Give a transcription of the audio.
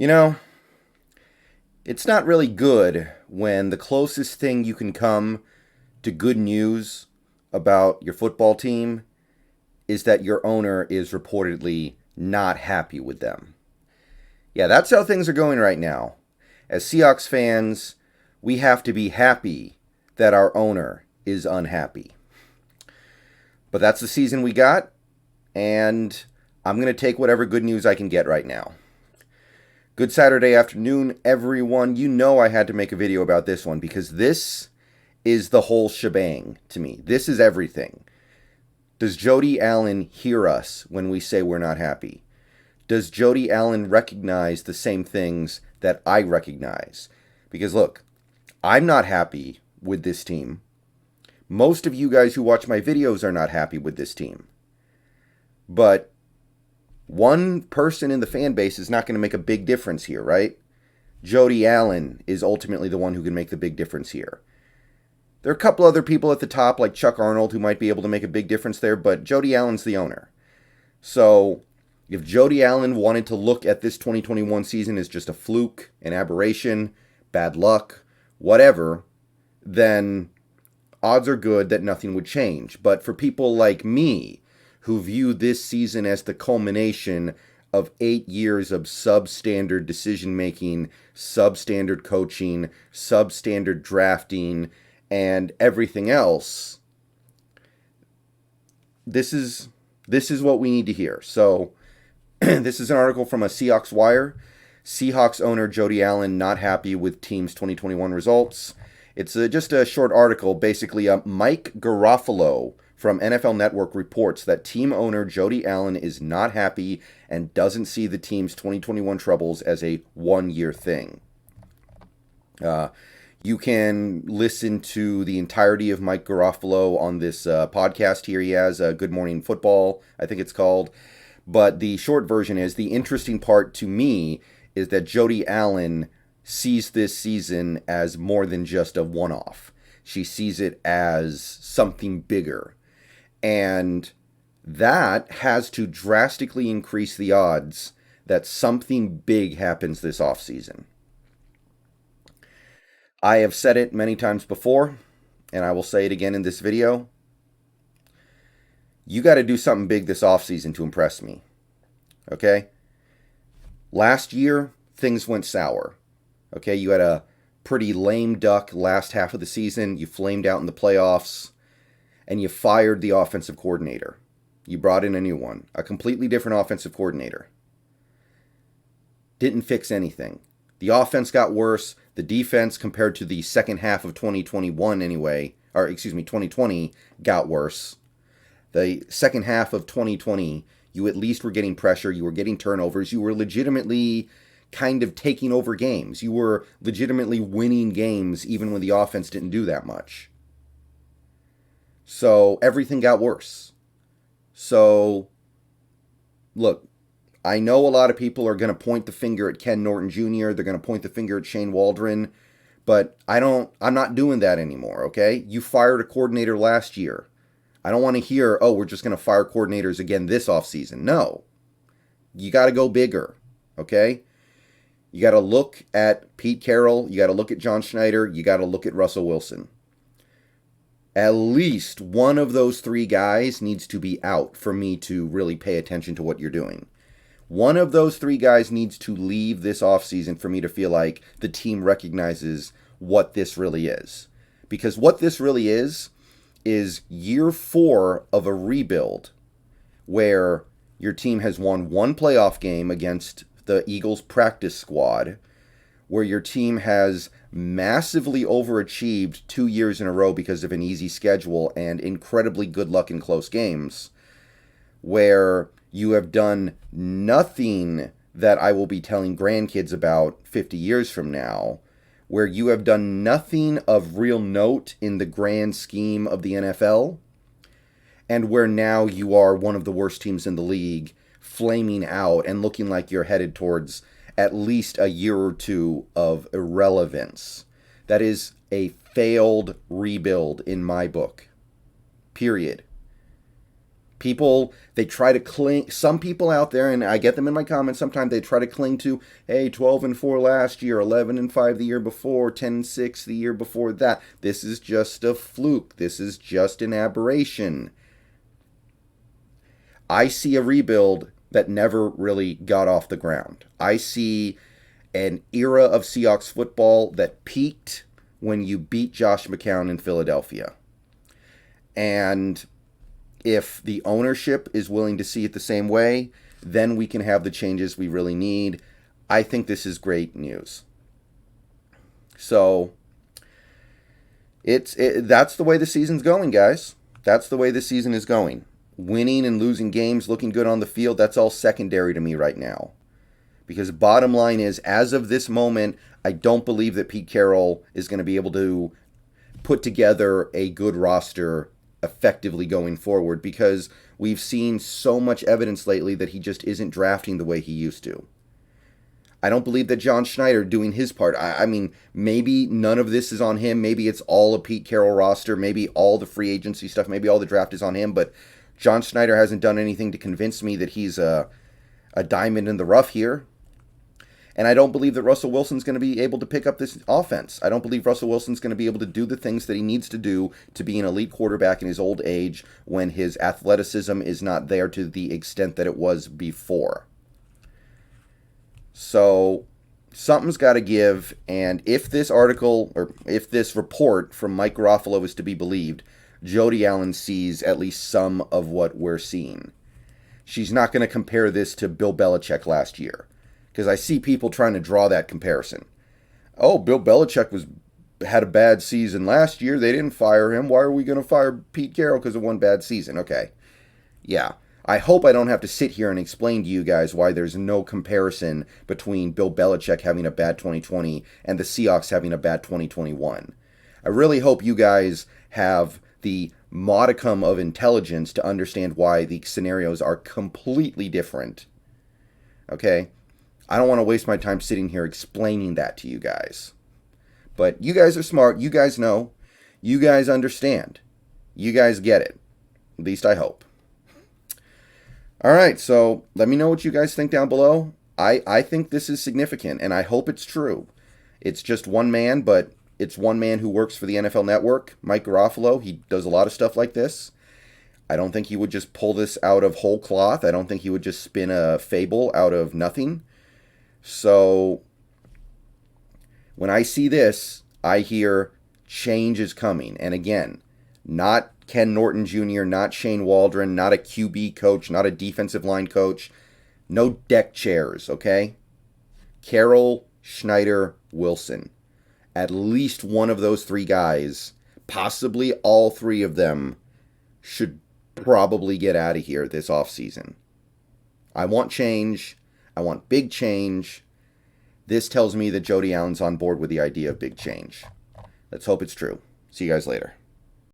You know, it's not really good when the closest thing you can come to good news about your football team is that your owner is reportedly not happy with them. Yeah, that's how things are going right now. As Seahawks fans, we have to be happy that our owner is unhappy. But that's the season we got, and I'm going to take whatever good news I can get right now. Good Saturday afternoon, everyone. You know I had to make a video about this one because this is the whole shebang to me. This is everything. Does Jody Allen hear us when we say we're not happy? Does Jody Allen recognize the same things that I recognize? Because look, I'm not happy with this team. Most of you guys who watch my videos are not happy with this team. But one person in the fan base is not going to make a big difference here, right? Jody Allen is ultimately the one who can make the big difference here. There are a couple other people at the top, like Chuck Arnold, who might be able to make a big difference there, but Jody Allen's the owner. So if Jody Allen wanted to look at this 2021 season as just a fluke, an aberration, bad luck, whatever, then odds are good that nothing would change. But for people like me, who view this season as the culmination of 8 years of substandard decision-making, substandard coaching, substandard drafting, and everything else, this is what we need to hear. So this is an article from a Seahawks Wire. Seahawks owner Jody Allen not happy with team's 2021 results. It's just a short article. Basically, Mike Garofalo from NFL Network reports that team owner Jody Allen is not happy and doesn't see the team's 2021 troubles as a one-year thing. You can listen to the entirety of Mike Garofalo on this podcast here. He has Good Morning Football, I think it's called. But the short version is, the interesting part to me is that Jody Allen sees this season as more than just a one-off. She sees it as something bigger. And that has to drastically increase the odds that something big happens this offseason. I have said it many times before, and I will say it again in this video. You got to do something big this offseason to impress me. Okay? Last year, things went sour. Okay, you had a pretty lame duck last half of the season. You flamed out in the playoffs, and you fired the offensive coordinator. You brought in a new one, a completely different offensive coordinator. Didn't fix anything. The offense got worse. The defense, compared to the second half of 2021 anyway, 2020, got worse. The second half of 2020, you at least were getting pressure. You were getting turnovers. You were legitimately kind of taking over games. You were legitimately winning games even when the offense didn't do that much. So everything got worse. So, look, I know a lot of people are going to point the finger at Ken Norton Jr. They're going to point the finger at Shane Waldron. But I'm not doing that anymore, okay? You fired a coordinator last year. I don't want to hear, oh, we're just going to fire coordinators again this offseason. No. You got to go bigger, okay? You got to look at Pete Carroll. You got to look at John Schneider. You got to look at Russell Wilson. At least one of those three guys needs to be out for me to really pay attention to what you're doing. One of those three guys needs to leave this offseason for me to feel like the team recognizes what this really is. Because what this really is year 4 of a rebuild where your team has won one playoff game against the Eagles practice squad, where your team has massively overachieved 2 years in a row because of an easy schedule and incredibly good luck in close games, where you have done nothing that I will be telling grandkids about 50 years from now, where you have done nothing of real note in the grand scheme of the NFL, and where now you are one of the worst teams in the league, flaming out and looking like you're headed towards at least a year or two of irrelevance. That is a failed rebuild in my book. Period. People, they try to cling, some people out there, and I get them in my comments sometimes, they try to cling to, hey, 12-4 last year, 11-5 the year before, 10-6 the year before that. This is just a fluke. This is just an aberration. I see a rebuild that never really got off the ground. I see an era of Seahawks football that peaked when you beat Josh McCown in Philadelphia. And if the ownership is willing to see it the same way, then we can have the changes we really need. I think this is great news. So, that's the way the season's going, guys. That's the way the season is going. Winning and losing games, looking good on the field, that's all secondary to me right now. Because bottom line is, as of this moment, I don't believe that Pete Carroll is going to be able to put together a good roster effectively going forward, because we've seen so much evidence lately that he just isn't drafting the way he used to. I don't believe that John Schneider doing his part. I mean, maybe none of this is on him. Maybe it's all a Pete Carroll roster. Maybe all the free agency stuff, maybe all the draft is on him. But John Schneider hasn't done anything to convince me that he's a diamond in the rough here. And I don't believe that Russell Wilson's going to be able to pick up this offense. I don't believe Russell Wilson's going to be able to do the things that he needs to do to be an elite quarterback in his old age when his athleticism is not there to the extent that it was before. So something's got to give, and if this article, or if this report from Mike Garofalo is to be believed, Jody Allen sees at least some of what we're seeing. She's not going to compare this to Bill Belichick last year, because I see people trying to draw that comparison. Oh, Bill Belichick had a bad season last year. They didn't fire him. Why are we going to fire Pete Carroll because of one bad season? Okay. Yeah. I hope I don't have to sit here and explain to you guys why there's no comparison between Bill Belichick having a bad 2020 and the Seahawks having a bad 2021. I really hope you guys have the modicum of intelligence to understand why the scenarios are completely different. Okay? I don't want to waste my time sitting here explaining that to you guys. But you guys are smart. You guys know. You guys understand. You guys get it. At least I hope. All right, so let me know what you guys think down below. I think this is significant, and I hope it's true. It's just one man, but it's one man who works for the NFL Network, Mike Garofalo. He does a lot of stuff like this. I don't think he would just pull this out of whole cloth. I don't think he would just spin a fable out of nothing. So when I see this, I hear change is coming. And again, not Ken Norton Jr., not Shane Waldron, not a QB coach, not a defensive line coach. No deck chairs, okay? Carroll, Schneider, Wilson. At least one of those three guys, possibly all three of them, should probably get out of here this offseason. I want change. I want big change. This tells me that Jody Allen's on board with the idea of big change. Let's hope it's true. See you guys later.